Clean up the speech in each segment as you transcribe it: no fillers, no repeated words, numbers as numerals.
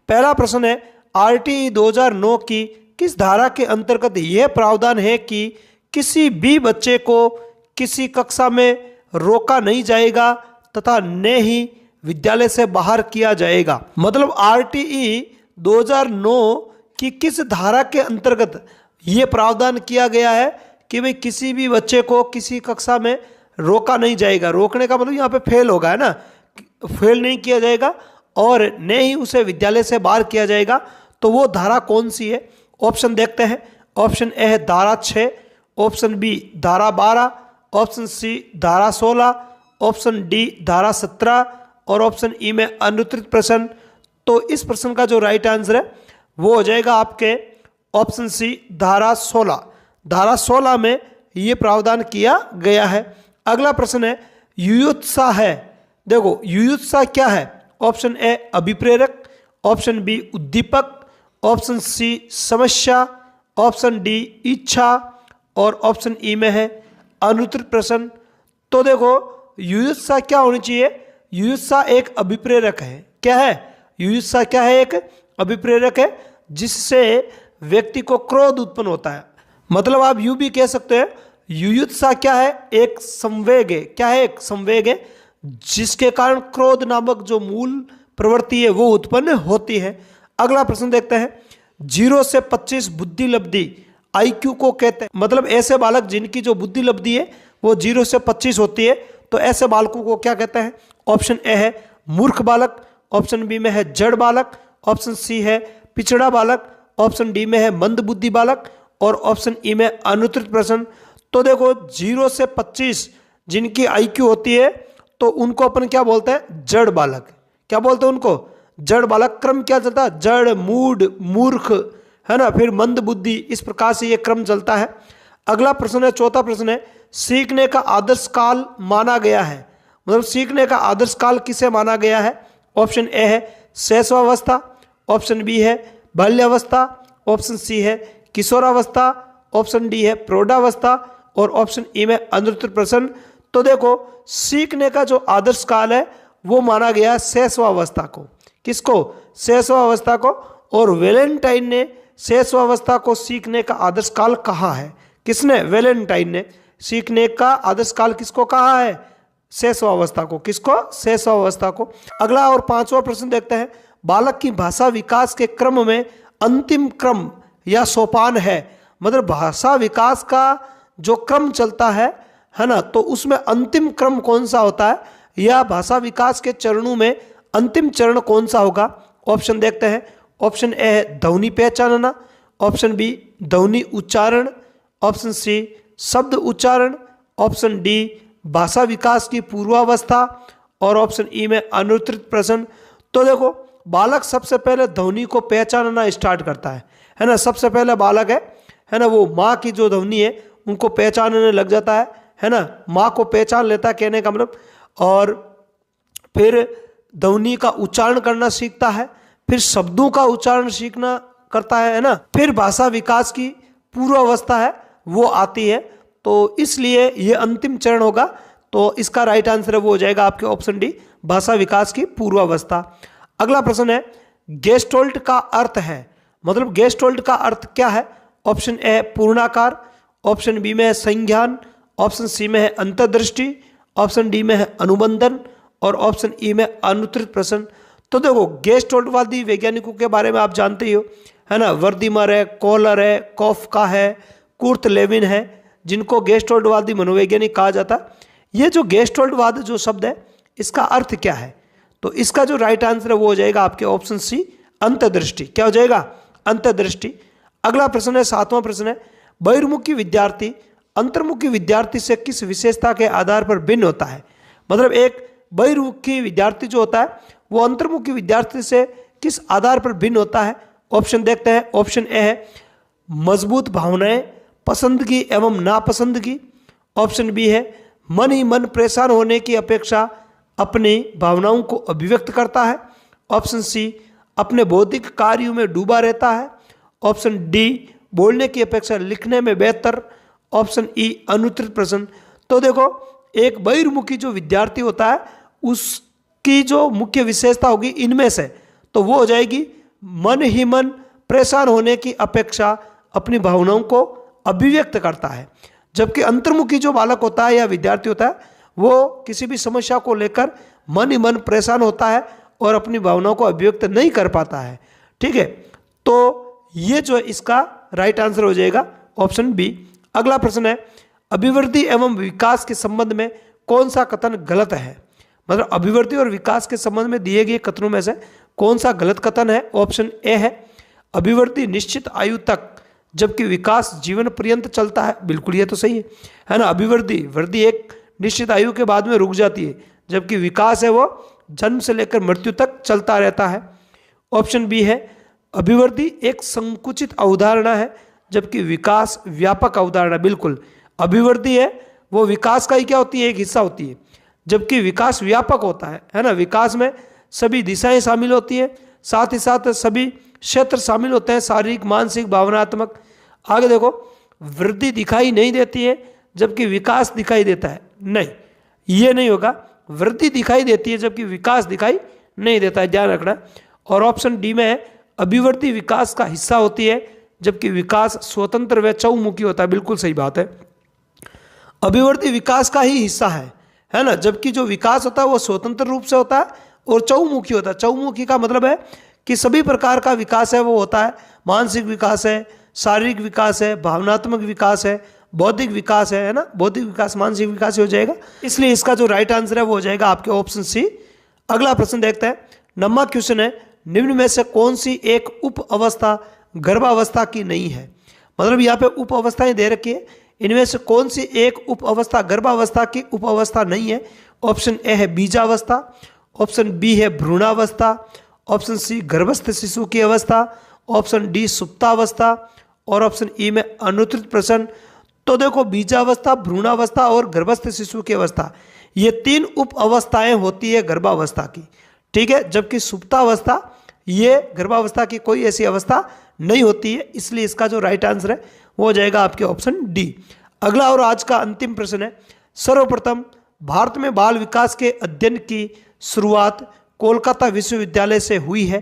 पहला प्रश्न है, आरटीई 2009 की किस धारा के अंतर्गत यह प्रावधान है कि किसी भी बच्चे को किसी कक्षा में रोका नहीं जाएगा तथा न ही विद्यालय से बाहर किया जाएगा। मतलब आरटीई 2009 की किस धारा के अंतर्गत ये प्रावधान किया गया है कि भाई किसी भी बच्चे को किसी कक्षा में रोका नहीं जाएगा। रोकने का मतलब यहाँ पे फेल होगा, है ना, फेल नहीं किया जाएगा और न ही उसे विद्यालय से बाहर किया जाएगा। तो वो धारा कौन सी है? ऑप्शन देखते हैं। ऑप्शन ए है धारा 6, ऑप्शन बी धारा 12, ऑप्शन सी धारा 16, ऑप्शन डी धारा 17 और ऑप्शन ई में अनुत्तरित प्रश्न। तो इस प्रश्न का जो राइट आंसर है वो हो जाएगा आपके ऑप्शन सी धारा 16। धारा 16 में ये प्रावधान किया गया है। अगला प्रश्न है, युयुत्सा है। देखो युयुत्सा क्या है? ऑप्शन ए अभिप्रेरक, ऑप्शन बी उद्दीपक, ऑप्शन सी समस्या, ऑप्शन डी इच्छा और ऑप्शन ई में है अनुत्तरित प्रश्न। तो देखो युयुत्सा क्या होनी चाहिए? युयुत्सा एक अभिप्रेरक है। क्या है? युयुत्सा क्या है? एक अभिप्रेरक है जिससे व्यक्ति को क्रोध उत्पन्न होता है। मतलब आप यूं भी कह सकते हैं युयुत्सा क्या है? एक संवेग है। क्या है? एक संवेग है जिसके कारण क्रोध नामक जो मूल प्रवृत्ति है वो उत्पन्न होती है। अगला प्रश्न देखते हैं, 0 से 25 बुद्धि लब्धि आईक्यू को कहते हैं। मतलब ऐसे बालक जिनकी जो बुद्धि लब्धि है वो 0 से 25 होती है, तो ऐसे बालकों को क्या कहते हैं? ऑप्शन ए है मूर्ख बालक, ऑप्शन बी में है जड़ बालक, ऑप्शन सी है पिछड़ा बालक, ऑप्शन डी में है मंद बुद्धि बालक और ऑप्शन ई में अनुत्तरित प्रश्न। तो देखो 0 से 25 जिनकी आईक्यू होती है तो उनको अपन क्या बोलते हैं? जड़ बालक। क्या बोलते हैं उनको? जड़ बालक। क्रम क्या चलता है? जड़, मूढ़, मूर्ख, है ना, फिर मंद बुद्धि, इस प्रकार से ये क्रम चलता है। अगला प्रश्न है, चौथा प्रश्न है, सीखने का आदर्श काल माना गया है। मतलब सीखने का आदर्श काल किसे माना गया है? ऑप्शन ए है शैशवावस्था, ऑप्शन बी है बाल्यावस्था, ऑप्शन सी है किशोरावस्था, ऑप्शन डी है प्रौढ़ावस्था और ऑप्शन ई में अनुत्तरित प्रश्न। तो देखो सीखने का जो आदर्श काल है वो माना गया शैशवावस्था को। किसको? शैशवावस्था को। और वैलेंटाइन ने शैशवावस्था को सीखने का आदर्श काल कहा है। किसने? वैलेंटाइन ने सीखने का आदर्श काल किसको कहा है? शैशवावस्था को। किसको? शैशवावस्था को। अगला और पांचवा प्रश्न देखते हैं, बालक की भाषा विकास के क्रम में अंतिम क्रम या सोपान है। मतलब भाषा विकास का जो क्रम चलता है ना, तो उसमें अंतिम क्रम कौन सा होता है या भाषा विकास के चरणों में अंतिम चरण कौन सा होगा? ऑप्शन देखते हैं। ऑप्शन ए है ध्वनि पहचानना, ऑप्शन बी ध्वनि उच्चारण, ऑप्शन सी शब्द उच्चारण, ऑप्शन डी भाषा विकास की पूर्वावस्था और ऑप्शन ई में अनुत्तरित प्रश्न। तो देखो बालक सबसे पहले ध्वनि को पहचानना स्टार्ट करता है ना। सबसे पहले बालक है ना, वो माँ की जो ध्वनि है उनको पहचानने लग जाता है ना, माँ को पहचान लेता है कहने का मतलब। और फिर ध्वनि का उच्चारण करना सीखता है, फिर शब्दों का उच्चारण सीखना करता है ना, फिर भाषा विकास की पूर्वावस्था है वो आती है। तो इसलिए ये अंतिम चरण होगा। तो इसका राइट आंसर है वो हो जाएगा आपके ऑप्शन डी, भाषा विकास की पूर्वावस्था। अगला प्रश्न है, गेस्टोल्ट का अर्थ है। मतलब गेस्टोल्ट का अर्थ क्या है? ऑप्शन ए पूर्णाकार, ऑप्शन बी में है संज्ञान, ऑप्शन सी में है अंतर्दृष्टि, ऑप्शन डी में है अनुबंधन और ऑप्शन ई में अनुत्तरित प्रश्न। तो देखो गेस्टोल्टवादी वैज्ञानिकों के बारे में आप जानते ही हो, है ना। वर्दीमर है, कोहलर है, कॉफका है, कुर्ट लेविन है, जिनको गेस्टोल्टवादी मनोवैज्ञानिक कहा जाता है। ये जो गेस्टोल्टवाद जो शब्द है इसका अर्थ क्या है? तो इसका जो राइट आंसर है वो हो जाएगा आपके ऑप्शन सी अंतर्दृष्टि। क्या हो जाएगा? अंतर्दृष्टि। अगला प्रश्न है, सातवां प्रश्न है, बहिर्मुखी विद्यार्थी अंतर्मुखी विद्यार्थी से किस विशेषता के आधार पर भिन्न होता है? मतलब एक बहिर्मुखी विद्यार्थी जो होता है वो अंतर्मुखी विद्यार्थी से किस आधार पर भिन्न होता है? ऑप्शन देखते हैं। ऑप्शन ए है मजबूत भावनाएं, पसंदगी एवं नापसंदगी, ऑप्शन बी है मन ही मन परेशान होने की अपेक्षा अपनी भावनाओं को अभिव्यक्त करता है, ऑप्शन सी अपने बौद्धिक कार्यों में डूबा रहता है, ऑप्शन डी बोलने की अपेक्षा लिखने में बेहतर, ऑप्शन ई अनुत्तरित प्रश्न। तो देखो एक बहिर्मुखी जो विद्यार्थी होता है उसकी जो मुख्य विशेषता होगी इनमें से, तो वो हो जाएगी मन ही मन परेशान होने की अपेक्षा अपनी भावनाओं को अभिव्यक्त करता है, जबकि अंतर्मुखी जो बालक होता है या विद्यार्थी होता है वो किसी भी समस्या को लेकर मन ही मन परेशान होता है और अपनी भावनाओं को अभिव्यक्त नहीं कर पाता है। ठीक है, तो ये जो इसका राइट आंसर हो जाएगा ऑप्शन बी। अगला प्रश्न है, अभिवृद्धि एवं विकास के संबंध में कौन सा कथन गलत है? मतलब अभिवृद्धि और विकास के संबंध में दिए गए कथनों में से कौन सा गलत कथन है? ऑप्शन ए है, अभिवृद्धि निश्चित आयु तक जबकि विकास जीवन पर्यंत चलता है। बिल्कुल ये तो सही है ना। वृद्धि एक निश्चित आयु के बाद में रुक जाती है, जबकि विकास है वो जन्म से लेकर मृत्यु तक चलता रहता है। ऑप्शन बी है, अभिवृद्धि एक संकुचित अवधारणा है जबकि विकास व्यापक अवधारणा। बिल्कुल, अभिवृद्धि है वो विकास का ही क्या होती है? एक हिस्सा होती है, जबकि विकास व्यापक होता है ना। विकास में सभी दिशाएं शामिल होती हैं, साथ ही साथ सभी क्षेत्र शामिल होते हैं, शारीरिक, मानसिक, भावनात्मक। आगे देखो, वृद्धि दिखाई नहीं देती है जबकि विकास दिखाई देता है। नहीं, ये नहीं होगा, वृद्धि दिखाई देती है जबकि विकास दिखाई नहीं देता है, ध्यान रखना। और ऑप्शन डी में है, अभिवृद्धि विकास का हिस्सा होती है जबकि विकास स्वतंत्र व चहुमुखी होता है। बिल्कुल सही बात है, अभिवृद्धि विकास का ही हिस्सा है ना, जबकि जो विकास होता है वो स्वतंत्र रूप से होता है और चहुमुखी होता है। चहुमुखी का मतलब है कि सभी प्रकार का विकास है वो होता है, मानसिक विकास है, शारीरिक विकास है, भावनात्मक विकास है, बौद्धिक विकास है ना। बौद्धिक विकास मानसिक विकास हो जाएगा, इसलिए इसका जो राइट आंसर है वो हो जाएगा आपके ऑप्शन सी। अगला प्रश्न देखते हैं, नंबर क्वेश्चन है, निम्न में से कौन सी एक उप अवस्था गर्भावस्था की नहीं है? मतलब यहाँ पे उप अवस्थाएं दे रखी है, इनमें से कौन सी एक उप अवस्था गर्भावस्था की उप अवस्था नहीं है? ऑप्शन ए है बीजावस्था, ऑप्शन बी है भ्रूणावस्था, ऑप्शन सी गर्भस्थ शिशु की अवस्था, ऑप्शन डी सुप्तावस्था और ऑप्शन ई में अनुत्तरित प्रश्न। तो देखो, बीजावस्था, भ्रूणावस्था और गर्भस्थ शिशु की अवस्था, ये तीन उप अवस्थाएं होती है गर्भावस्था की। ठीक है, जबकि सुप्तावस्था ये गर्भावस्था की कोई ऐसी अवस्था नहीं होती है, इसलिए इसका जो राइट आंसर है वो हो जाएगा आपके ऑप्शन डी। अगला और आज का अंतिम प्रश्न है, सर्वप्रथम भारत में बाल विकास के अध्ययन की शुरुआत कोलकाता विश्वविद्यालय से हुई है,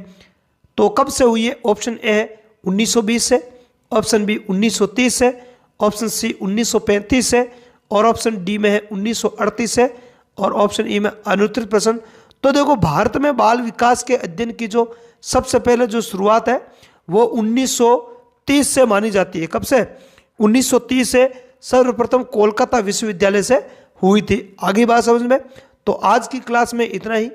तो कब से हुई है? ऑप्शन ए है 1920 से, ऑप्शन बी 1930 से, ऑप्शन सी 1935 से और ऑप्शन डी में है 1938 से और ऑप्शन ई में अनुत्तरित प्रश्न। तो देखो, भारत में बाल विकास के अध्ययन की जो सबसे पहले जो शुरुआत है वो 1930 से मानी जाती है। कब से? 1930 से सर्वप्रथम कोलकाता विश्वविद्यालय से हुई थी। आगे बात समझ में? तो आज की क्लास में इतना ही।